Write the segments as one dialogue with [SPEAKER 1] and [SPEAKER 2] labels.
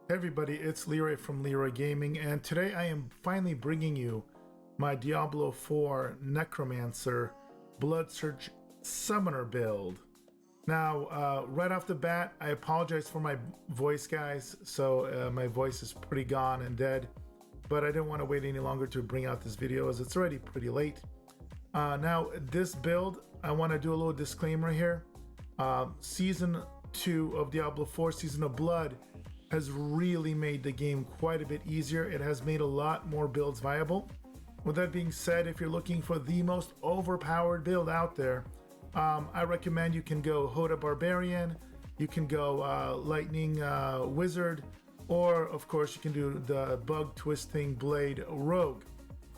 [SPEAKER 1] Hey everybody, it's Leroy from Leroy Gaming, and today I am finally bringing you my Diablo 4 Necromancer Blood Surge Summoner build. Now, right off the bat, I apologize for my voice, guys. So my voice is pretty gone and dead, but I didn't want to wait any longer to bring out this video as it's already pretty late. Now, this build, I want to do a little disclaimer here. Season 2 of Diablo 4, Season of Blood, has really made the game quite a bit easier. It has made a lot more builds viable. With that being said, if you're looking for the most overpowered build out there, I recommend you can go Hoda Barbarian, you can go Lightning Wizard, or of course you can do the Bug Twisting Blade Rogue.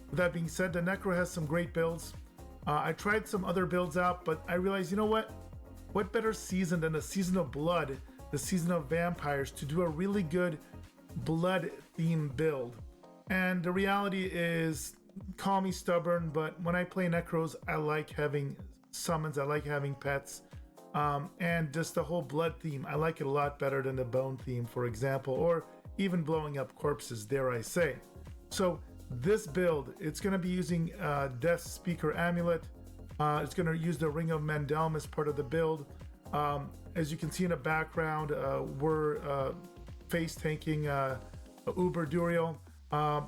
[SPEAKER 1] With that being said, the Necro has some great builds. I tried some other builds out, but I realized, you know what? What better season than the Season of Blood, the Season of Vampires, to do a really good blood theme build. And the reality is, call me stubborn, but when I play Necros, I like having summons, I like having pets, and just the whole blood theme, I like it a lot better than the bone theme, for example, or even blowing up corpses, dare I say. So this build, it's going to be using Death Speaker Amulet. It's going to use the Ring of Mendelm as part of the build. As you can see in the background, we're face tanking Uber Duriel.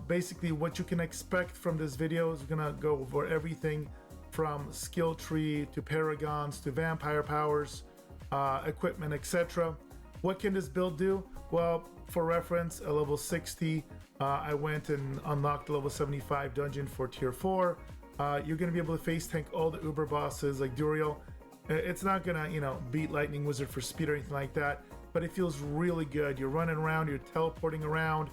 [SPEAKER 1] Basically, what you can expect from this video is we're gonna go over everything from skill tree to paragons to vampire powers, equipment, etc. What can this build do? Well, for reference, at level 60, I went and unlocked the level 75 dungeon for tier 4. You're gonna be able to face tank all the Uber bosses like Duriel. It's not gonna, beat Lightning Wizard for speed or anything like that, but it feels really good. You're running around, you're teleporting around,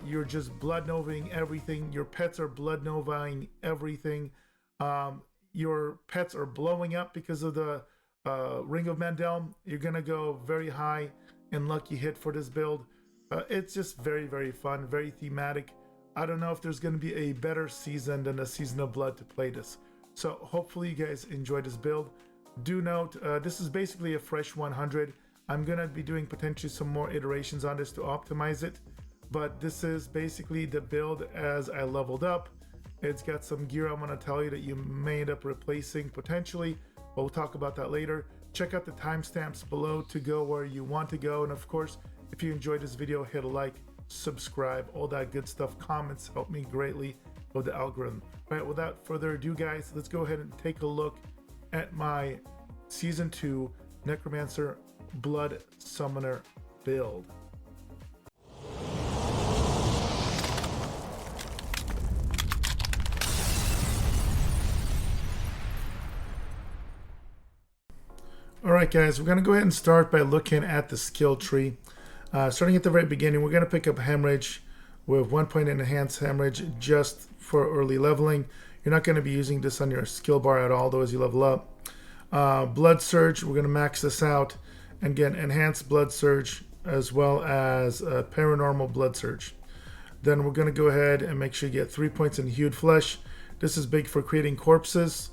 [SPEAKER 1] you're just blood novaing everything. Your pets are blood novaing everything. Your pets are blowing up because of the Ring of Mendelm. You're gonna go very high and lucky hit for this build. It's just very, very fun, very thematic. I don't know if there's gonna be a better season than the Season of Blood to play this. So hopefully you guys enjoy this build. Do note, this is basically a fresh 100. I'm gonna be doing potentially some more iterations on this to optimize it, but this is basically the build as I leveled up. It's got some gear I'm gonna tell you that you may end up replacing potentially, but we'll talk about that later. Check out the timestamps below to go where you want to go, and of course, if you enjoyed this video, hit a like, subscribe, all that good stuff. Comments help me greatly with the algorithm. All right, without further ado, guys, let's go ahead and take a look at my Season 2 Necromancer Blood Summoner build. Alright guys, we're going to go ahead and start by looking at the skill tree. Starting at the very beginning, we're going to pick up Hemorrhage with 1 point enhanced Hemorrhage just for early leveling. You're not going to be using this on your skill bar at all, though, as you level up. Blood Surge, we're going to max this out and get Enhanced Blood Surge as well as Paranormal Blood Surge. Then we're going to go ahead and make sure you get 3 points in Hued Flesh. This is big for creating corpses.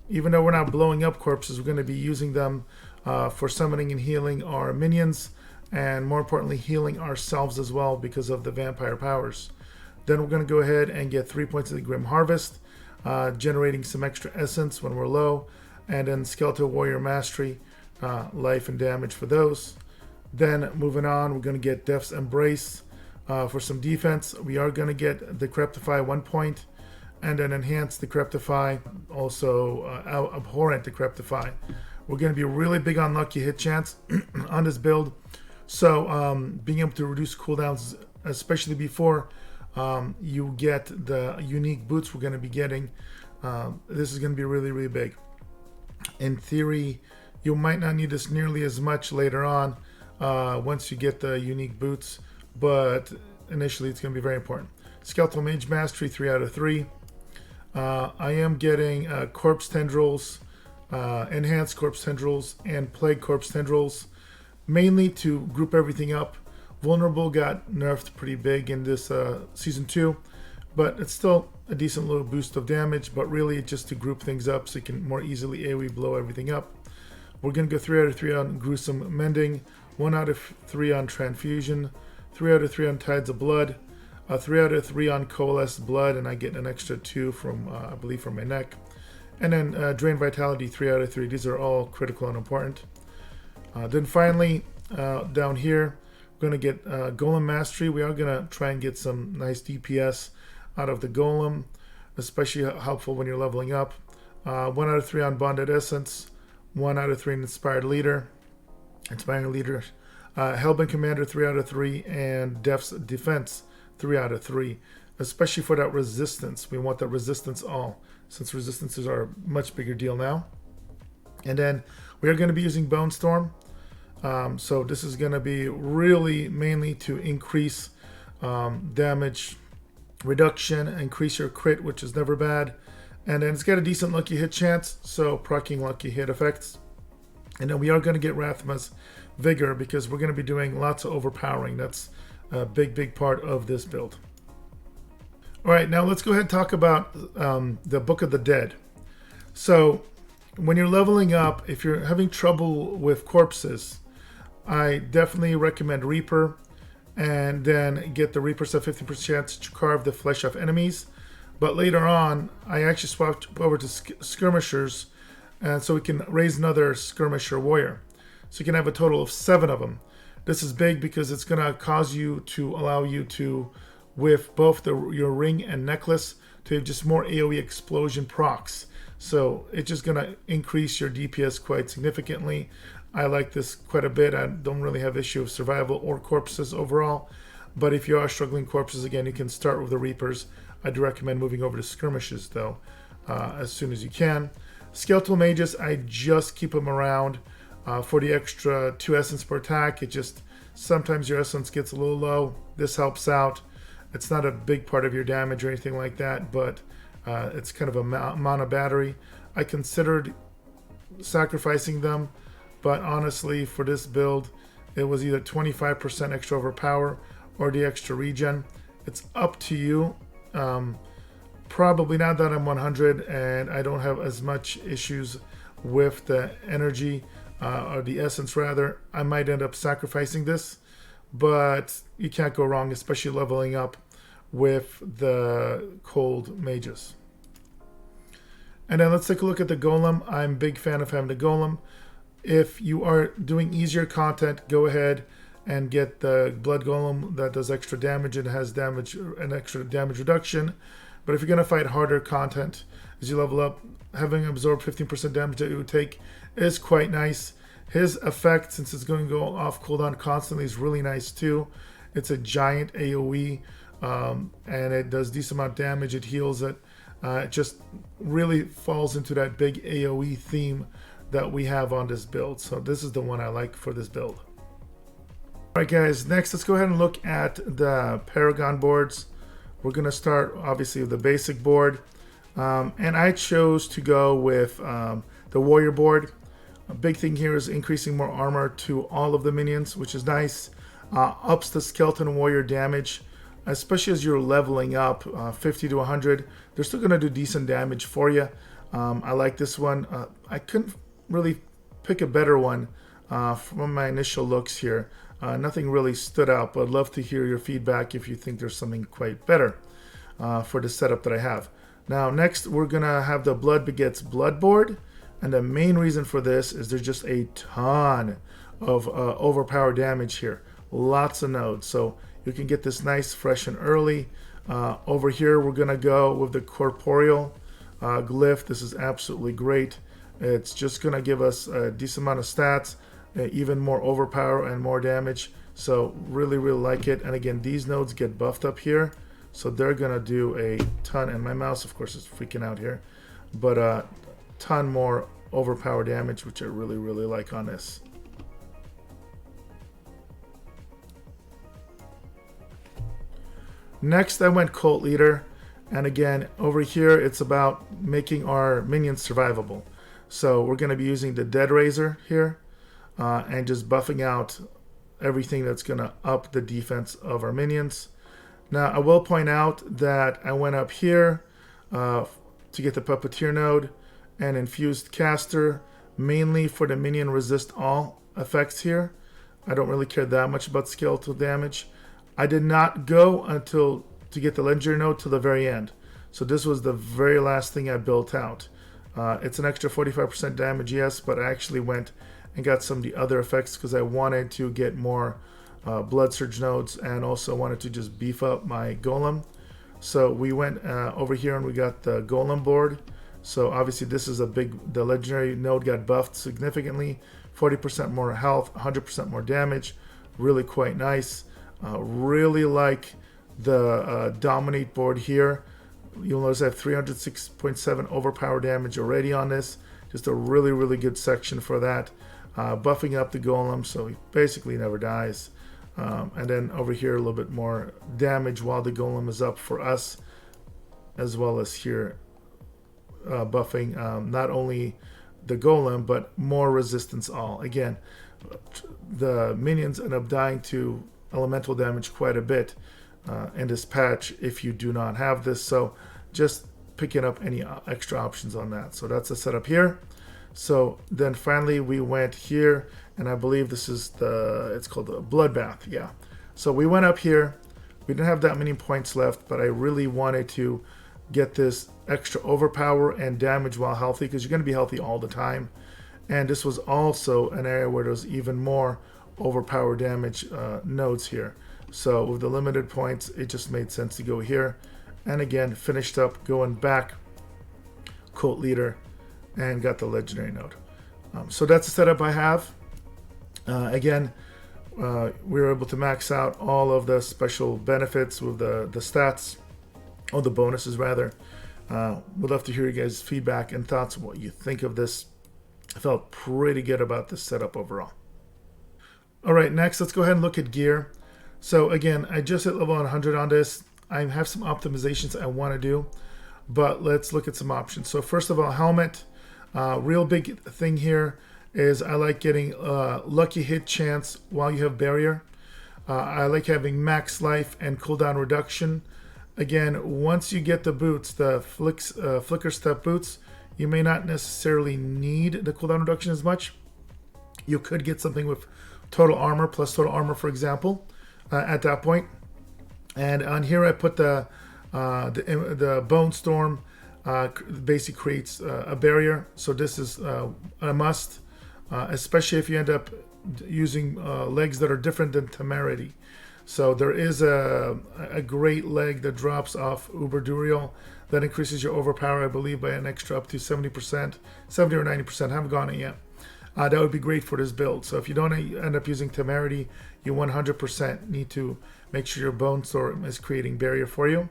[SPEAKER 1] Even though we're not blowing up corpses, we're going to be using them for summoning and healing our minions, and more importantly, healing ourselves as well because of the vampire powers. Then we're going to go ahead and get 3 points of the Grim Harvest, generating some extra essence when we're low, and then Skeletal Warrior Mastery, life and damage for those. Then moving on, we're going to get Death's Embrace for some defense. We are going to get Decrepify 1 point, and then Enhance Decrepify, also Abhorrent Decrepify. We're going to be really big on lucky hit chance on this build, so being able to reduce cooldowns, especially before you get the unique boots we're going to be getting. This is going to be really, really big. In theory, you might not need this nearly as much later on once you get the unique boots, but initially it's going to be very important. Skeletal Mage Mastery 3 out of 3. I am getting Corpse Tendrils, Enhanced Corpse Tendrils, and Plague Corpse Tendrils, mainly to group everything up. Vulnerable got nerfed pretty big in this Season 2, but it's still a decent little boost of damage, but really just to group things up so you can more easily AoE blow everything up. We're going to go 3 out of 3 on Gruesome Mending, 1 out of 3 on Transfusion, 3 out of 3 on Tides of Blood, 3 out of 3 on Coalesced Blood, and I get an extra 2 from, I believe, from my neck. And then Drain Vitality, 3 out of 3. These are all critical and important. Then finally, down here, we're going to get Golem Mastery. We are going to try and get some nice DPS out of the Golem, especially helpful when you're leveling up. 1 out of 3 on Bonded Essence, 1 out of 3 on Inspiring Leader, Hellbent Commander, 3 out of 3, and Death's Defense, 3 out of 3. Especially for that resistance. We want that resistance all, since resistances are a much bigger deal now. And then we are going to be using Bone Storm. So this is going to be really mainly to increase damage reduction, increase your crit, which is never bad. And then it's got a decent lucky hit chance, so proccing lucky hit effects. And then we are going to get Rathma's Vigor because we're going to be doing lots of overpowering. That's a big part of this build. All right, now let's go ahead and talk about the Book of the Dead. So when you're leveling up, if you're having trouble with corpses, I definitely recommend Reaper, and then get the Reapers at 50% chance to carve the flesh off enemies. But later on, I actually swapped over to Skirmishers, and so we can raise another Skirmisher Warrior. So you can have a total of 7 of them. This is big because it's going to cause you to allow you to, with both your ring and necklace, to have just more AOE explosion procs. So it's just going to increase your DPS quite significantly. I like this quite a bit. I don't really have issue of survival or corpses overall. But if you are struggling corpses, again, you can start with the Reapers. I do recommend moving over to Skirmishes, though, as soon as you can. Skeletal Mages, I just keep them around for the extra 2 essence per attack. It just, sometimes your essence gets a little low. This helps out. It's not a big part of your damage or anything like that, but it's kind of a mono battery. I considered sacrificing them, but honestly, for this build, it was either 25% extra overpower or the extra regen. It's up to you. Probably not that I'm 100 and I don't have as much issues with the energy or the essence rather. I might end up sacrificing this, but you can't go wrong, especially leveling up with the cold mages. And then let's take a look at the Golem. I'm a big fan of having the Golem. If you are doing easier content, go ahead and get the Blood Golem that does extra damage and has damage, an extra damage reduction. But if you're going to fight harder content as you level up, having absorbed 15% damage that it would take is quite nice. His effect, since it's going to go off cooldown constantly, is really nice too. It's a giant AoE, and it does decent amount of damage. It heals it. It just really falls into that big AoE theme that we have on this build. So this is the one I like for this build. Alright guys, next let's go ahead and look at the Paragon boards. We're going to start obviously with the basic board. And I chose to go with the Warrior board. A big thing here is increasing more armor to all of the minions, which is nice. Ups the Skeleton Warrior damage, especially as you're leveling up 50 to 100. They're still going to do decent damage for you. I like this one. I couldn't really pick a better one from my initial looks here. Nothing really stood out, but I'd love to hear your feedback if you think there's something quite better for the setup that I have. Now, next, we're going to have the Blood Begets Blood board. And the main reason for this is there's just a ton of overpowered damage here. Lots of nodes. So you can get this nice, fresh, and early. Over here, we're going to go with the Corporeal Glyph. This is absolutely great. It's just going to give us a decent amount of stats, even more overpower and more damage. So really like it. And again, these nodes get buffed up here. So they're going to do a ton. And my mouse, of course, is freaking out here. But a ton more overpower damage, which I really like on this. Next, I went Cult Leader. And again, over here, it's about making our minions survivable. So we're going to be using the Dead Razor here. And just buffing out everything that's going to up the defense of our minions. Now, I will point out that I went up here to get the Puppeteer node and Infused Caster, mainly for the minion resist all effects here. I don't really care that much about skeletal damage. I did not go until to get the legendary node to the very end. So this was the very last thing I built out. It's an extra 45% damage, yes, but I actually went and got some of the other effects because I wanted to get more Blood Surge nodes and also wanted to just beef up my Golem. So we went over here and we got the Golem board. So obviously this is the legendary node got buffed significantly. 40% more health, 100% more damage. Really quite nice. Really like the Dominate board here. You'll notice I have 306.7 overpower damage already on this. Just a really, really good section for that. Buffing up the Golem so he basically never dies. And then over here a little bit more damage while the Golem is up for us. As well as here buffing not only the Golem but more resistance all. Again, the minions end up dying to elemental damage quite a bit in this patch if you do not have this, so just picking up any extra options on that. So that's the setup here. So then finally we went here, and I believe this is it's called the Bloodbath. Yeah, so we went up here. We didn't have that many points left, but I really wanted to get this extra overpower and damage while healthy, because you're going to be healthy all the time. And this was also an area where there's even more overpower damage nodes here. So with the limited points, it just made sense to go here. And again, finished up going back Cult Leader and got the legendary node. So that's the setup I have. Again, we were able to max out all of the special benefits with the stats, or the bonuses rather. Would love to hear you guys' feedback and thoughts on what you think of this. I felt pretty good about this setup overall. All right, next let's go ahead and look at gear. So again, I just hit level 100 on this. I have some optimizations I want to do, but let's look at some options. So first of all, helmet. Real big thing here is I like getting lucky hit chance while you have barrier. I like having max life and cooldown reduction. Again, once you get the boots, the flicker step boots, you may not necessarily need the cooldown reduction as much. You could get something with total armor plus total armor, for example, at that point. And on here I put the Bone Storm. Basically creates a barrier, so this is a must, especially if you end up using legs that are different than Temerity. So there is a great leg that drops off Uber Duriel that increases your overpower, I believe, by an extra up to 70%, 70 or 90%. I haven't gone it yet. That would be great for this build. So if you don't end up using Temerity, you 100% need to make sure your Bone Storm is creating barrier for you.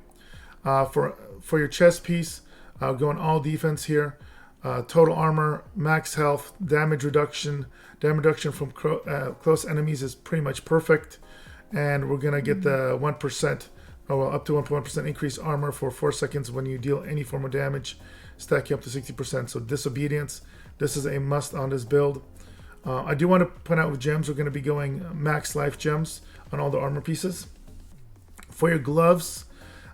[SPEAKER 1] For your chest piece, going all defense here. Total armor, max health, damage reduction from close enemies is pretty much perfect. And we're going to get the 1%, up to 1.1% increased armor for 4 seconds when you deal any form of damage, stacking up to 60%. So disobedience, this is a must on this build. I do want to point out with gems, we're going to be going max life gems on all the armor pieces. For your gloves,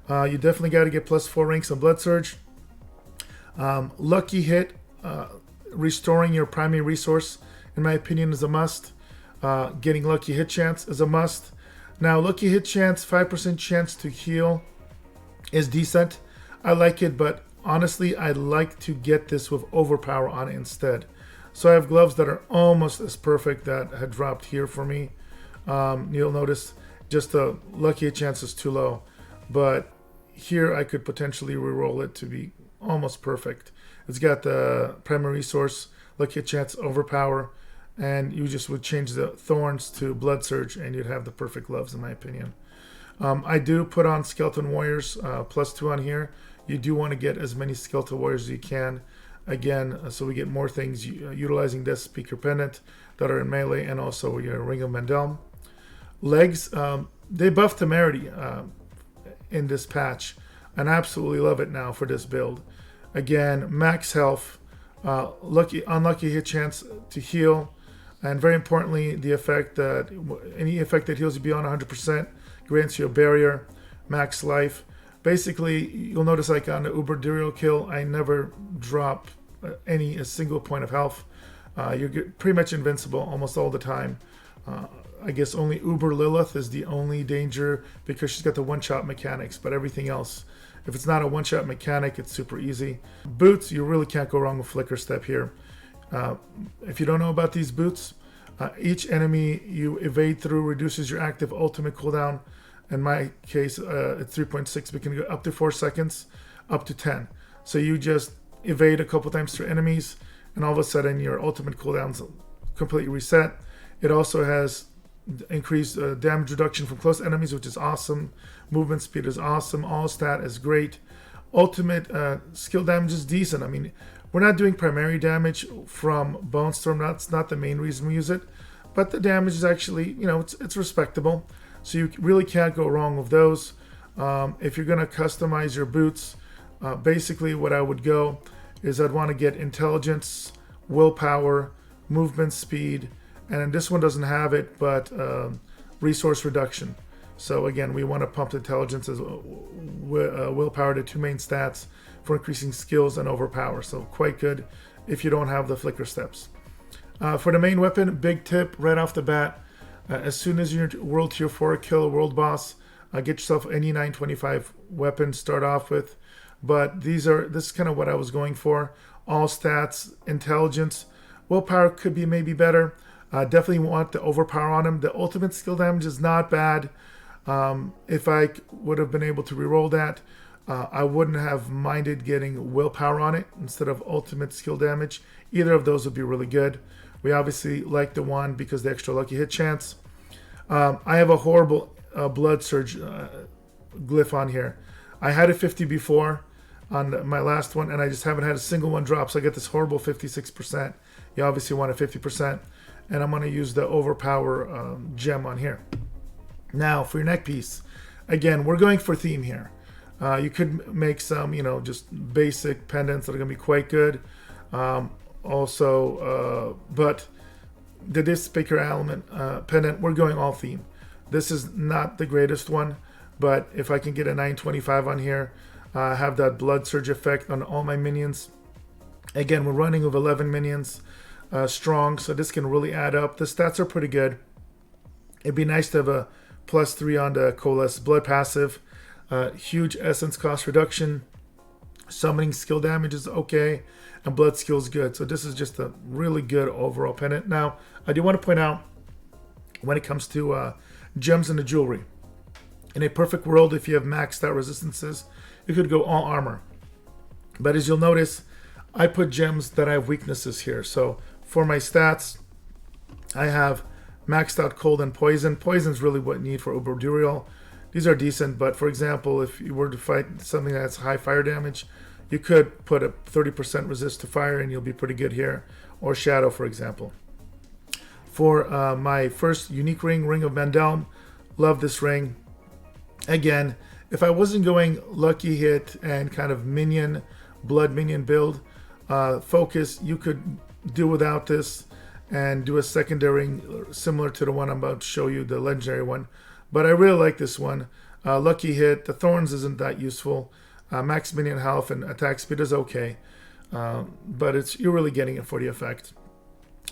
[SPEAKER 1] you definitely got to get +4 ranks on Blood Surge. Lucky hit, restoring your primary resource, in my opinion, is a must. Getting lucky hit chance is a must. Now, lucky hit chance, 5% chance to heal is decent. I like it, but honestly, I like to get this with overpower on it instead. So I have gloves that are almost as perfect that had dropped here for me. You'll notice just the lucky hit chance is too low, but here I could potentially reroll it to be almost perfect. It's got the primary resource, lucky hit chance, overpower, and you just would change the thorns to Blood Surge and you'd have the perfect gloves, in my opinion. I do put on Skeleton Warriors +2 on here. You do want to get as many Skeleton Warriors as you can. Again, so we get more things utilizing this Speaker Pendant that are in melee, and also your Ring of Mendelm. Legs, they buffed Temerity in this patch, and I absolutely love it now for this build. Again, max health, unlucky hit chance to heal, and very importantly, the effect that any effect that heals you beyond 100% grants you a barrier, max life. Basically, you'll notice like on the Uber Duriel kill, I never drop a single point of health. You're pretty much invincible almost all the time. I guess only Uber Lilith is the only danger because she's got the one-shot mechanics, but everything else, if it's not a one-shot mechanic, it's super easy. Boots, you really can't go wrong with Flicker Step here. If you don't know about these boots, each enemy you evade through reduces your active ultimate cooldown. In my case, it's 3.6, but can go up to 4 seconds, up to 10. So you just evade a couple times through enemies, and all of a sudden your ultimate cooldown's completely reset. It also has increased damage reduction from close enemies, which is awesome. Movement speed is awesome. All stat is great. Ultimate skill damage is decent. I mean, we're not doing primary damage from Bone Storm. That's not the main reason we use it. But the damage is actually, it's respectable. So you really can't go wrong with those. If you're going to customize your boots, basically what I would go is I'd want to get intelligence, willpower, movement speed, and this one doesn't have it, but resource reduction. So again, we want to pump intelligence as willpower to 2 main stats for increasing skills and overpower. So quite good if you don't have the flicker steps. For the main weapon, big tip right off the bat, as soon as you're world tier 4, kill a world boss, get yourself any 925 weapon, start off with. But this is kind of what I was going for. All stats, intelligence, willpower could be maybe better. Definitely want the overpower on him. The ultimate skill damage is not bad. If I would have been able to reroll that, I wouldn't have minded getting willpower on it instead of ultimate skill damage. Either of those would be really good. We obviously like the one because the extra lucky hit chance. I have a horrible Blood Surge glyph on here. I had a 50 before on my last one, and I just haven't had a single one drop, so I get this horrible 56%. You obviously want a 50%, and I'm going to use the Overpower gem on here. Now, for your neck piece, again, we're going for theme here. You could make some, just basic pendants that are going to be quite good. But the Disc-Speaker element pendant, we're going all theme. This is not the greatest one, but if I can get a 925 on here, have that Blood Surge effect on all my minions. Again, we're running with 11 minions strong, so this can really add up. The stats are pretty good. It'd be nice to have a +3 on the Coalesce Blood passive. Huge essence cost reduction. Summoning skill damage is okay, and blood skill is good. So this is just a really good overall pendant. Now, I do want to point out, when it comes to gems in the jewelry, in a perfect world, if you have maxed out resistances, you could go all armor. But as you'll notice, I put gems that I have weaknesses here. So for my stats, I have maxed out cold and poison. Poison is really what you need for Uber Duriel. These are decent, but for example, if you were to fight something that's high fire damage, you could put a 30% resist to fire and you'll be pretty good here. Or shadow, for example. For my first unique ring, Ring of Mandel, love this ring. Again, if I wasn't going lucky hit and kind of minion, blood minion build, focus, you could do without this and do a secondary ring similar to the one I'm about to show you, the legendary one. But I really like this one. Lucky hit, the thorns isn't that useful. Max minion health and attack speed is okay. But you're really getting it for the effect.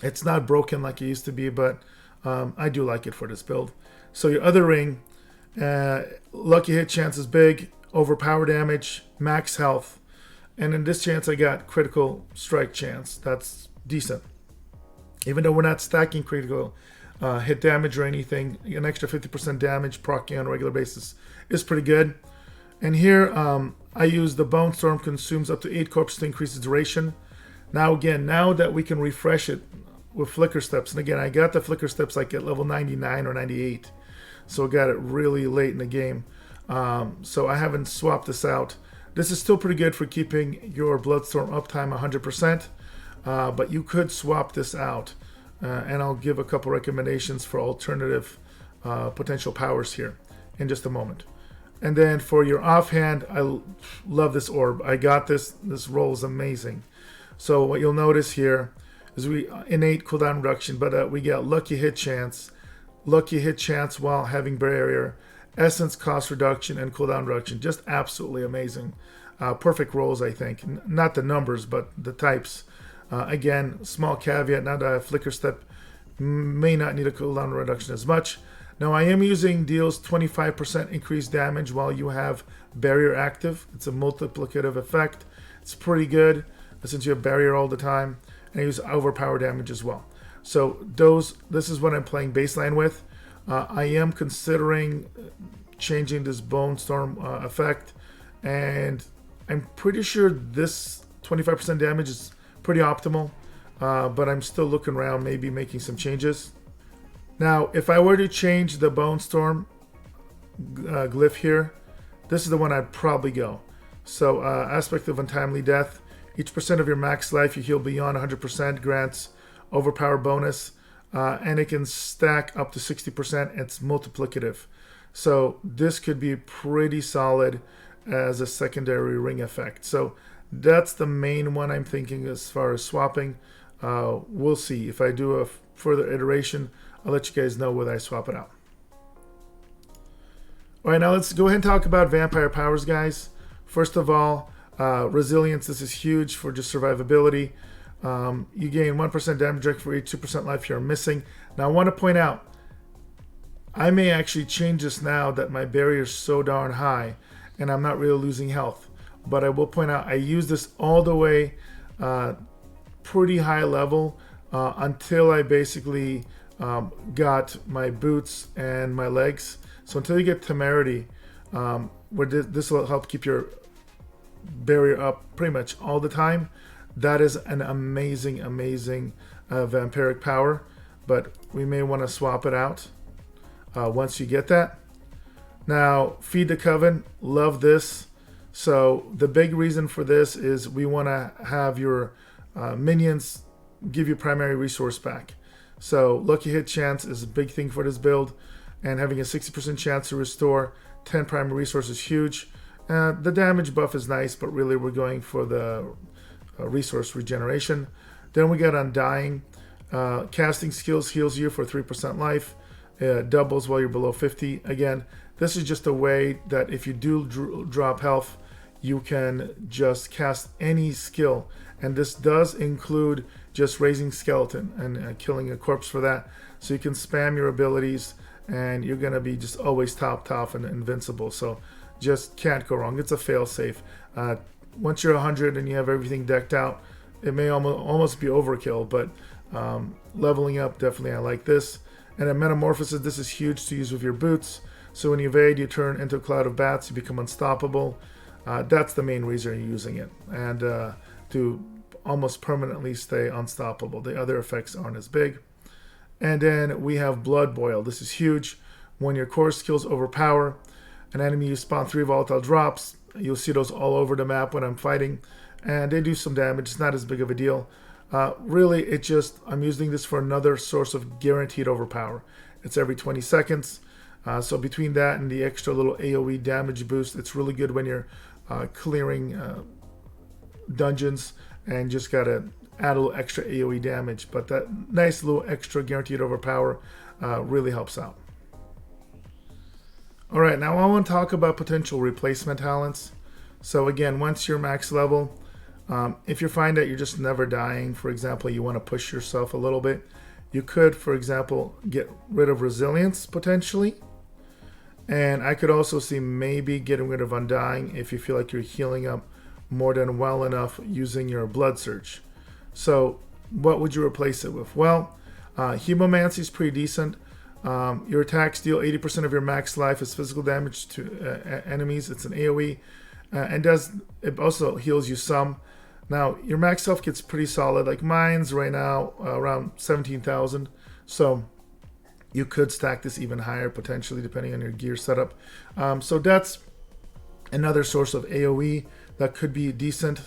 [SPEAKER 1] It's not broken like it used to be, but I do like it for this build. So your other ring, lucky hit chance is big, overpower damage, max health. And in this chance I got critical strike chance. That's decent. Even though we're not stacking critical hit damage or anything, an extra 50% damage proccing on a regular basis is pretty good. And here I use the Bone Storm consumes up to 8 corpses to increase the duration. Now again, now that we can refresh it with flicker steps, and again I got the flicker steps like at level 99 or 98, so I got it really late in the game, so I haven't swapped this out. This is still pretty good for keeping your Bloodstorm uptime 100%, but you could swap this out, and I'll give a couple recommendations for alternative potential powers here in just a moment. And then for your offhand, I love this orb. I got this. This roll is amazing. So what you'll notice here is we innate cooldown reduction, but we get lucky hit chance while having barrier, essence cost reduction, and cooldown reduction. Just absolutely amazing. Perfect rolls, I think. Not the numbers, but the types. Again, small caveat, now that I have flicker step may not need a cooldown reduction as much. Now I am using deals 25% increased damage while you have barrier active. It's a multiplicative effect. It's pretty good since you have barrier all the time, and I use overpower damage as well. So this is what I'm playing baseline with. I am considering changing this Bone Storm effect, and I'm pretty sure this 25% damage is pretty optimal, but I'm still looking around, maybe making some changes. Now, if I were to change the Bone Storm glyph here, this is the one I'd probably go. So, aspect of untimely death. Each percent of your max life you heal beyond 100% grants overpower bonus, and it can stack up to 60%. It's multiplicative. So this could be pretty solid as a secondary ring effect. So that's the main one I'm thinking as far as swapping. We'll see. If I do a further iteration, I'll let you guys know whether I swap it out. All right, now let's go ahead and talk about vampire powers, guys. First of all, resilience. This is huge for just survivability. You gain 1% damage for each 2% life you're missing. Now I want to point out, I may actually change this now that my barrier is so darn high and I'm not really losing health. But I will point out, I use this all the way pretty high level until I basically got my boots and my legs. So until you get temerity, where this will help keep your barrier up pretty much all the time. That is an amazing vampiric power, but we may want to swap it out once you get that. Now, Feed the Coven, love this. So the big reason for this is we want to have your minions give you primary resource back. So lucky hit chance is a big thing for this build, and having a 60% chance to restore 10 primary resources is huge. The damage buff is nice, but really we're going for the resource regeneration. Then we got Undying. Casting skills heals you for 3% life. Doubles while you're below 50. Again, this is just a way that if you do drop health, you can just cast any skill. And this does include just raising skeleton and killing a corpse for that. So you can spam your abilities and you're going to be just always top and invincible. So just can't go wrong. It's a fail safe. Once you're 100 and you have everything decked out, it may almost be overkill, but leveling up, definitely I like this. And a Metamorphosis, this is huge to use with your boots. So when you evade, you turn into a cloud of bats, you become unstoppable. That's the main reason you're using it. And to almost permanently stay unstoppable. The other effects aren't as big. And then we have Blood Boil. This is huge. When your core skills overpower an enemy, you spawn 3 volatile drops. You'll see those all over the map when I'm fighting, and they do some damage. It's not as big of a deal. Really, I'm using this for another source of guaranteed overpower. It's every 20 seconds. So between that and the extra little AOE damage boost, it's really good when you're clearing dungeons and just gotta add a little extra AOE damage. But that nice little extra guaranteed overpower really helps out. All right, now I want to talk about potential replacement talents. So again, once you're max level, if you find that you're just never dying, for example, you want to push yourself a little bit, you could, for example, get rid of resilience potentially. And I could also see maybe getting rid of Undying if you feel like you're healing up more than well enough using your Blood Surge. So what would you replace it with? Well, Hemomancy is pretty decent. Your attacks deal 80% of your max life as physical damage to enemies. It's an AoE, and it also heals you some. Now your max health gets pretty solid. Like mine's right now around 17,000, so you could stack this even higher potentially depending on your gear setup. So that's another source of AoE that could be decent.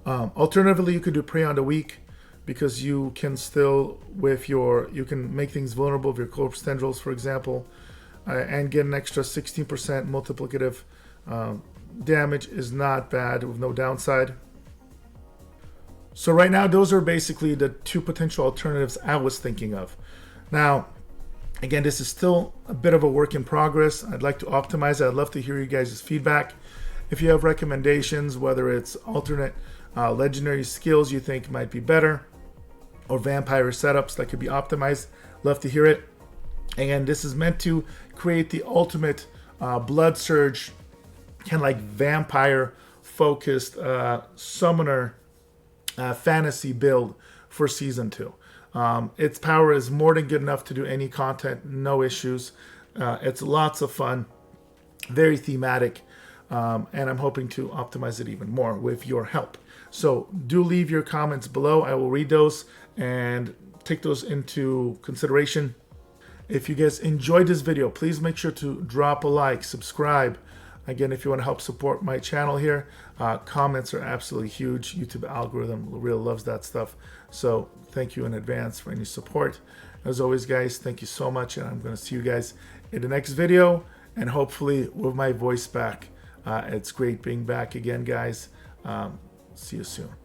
[SPEAKER 1] Alternatively, you could do Prey on the Weak, because you can still, you can make things vulnerable with your corpse tendrils, for example, and get an extra 16% multiplicative damage is not bad with no downside. So right now, those are basically the 2 potential alternatives I was thinking of. Now, again, this is still a bit of a work in progress. I'd like to optimize it. I'd love to hear you guys' feedback. If you have recommendations, whether it's alternate legendary skills you think might be better, or vampire setups that could be optimized. Love to hear it. And this is meant to create the ultimate Blood Surge, kind of like vampire focused summoner fantasy build for season 2. Its power is more than good enough to do any content, no issues. It's lots of fun, very thematic, and I'm hoping to optimize it even more with your help. So do leave your comments below. I will read those and take those into consideration. If you guys enjoyed this video, please make sure to drop a like, subscribe. Again, if you want to help support my channel here, comments are absolutely huge. YouTube algorithm really loves that stuff. So thank you in advance for any support. As always, guys, thank you so much. And I'm going to see you guys in the next video, and hopefully with my voice back. It's great being back again, guys. See you soon.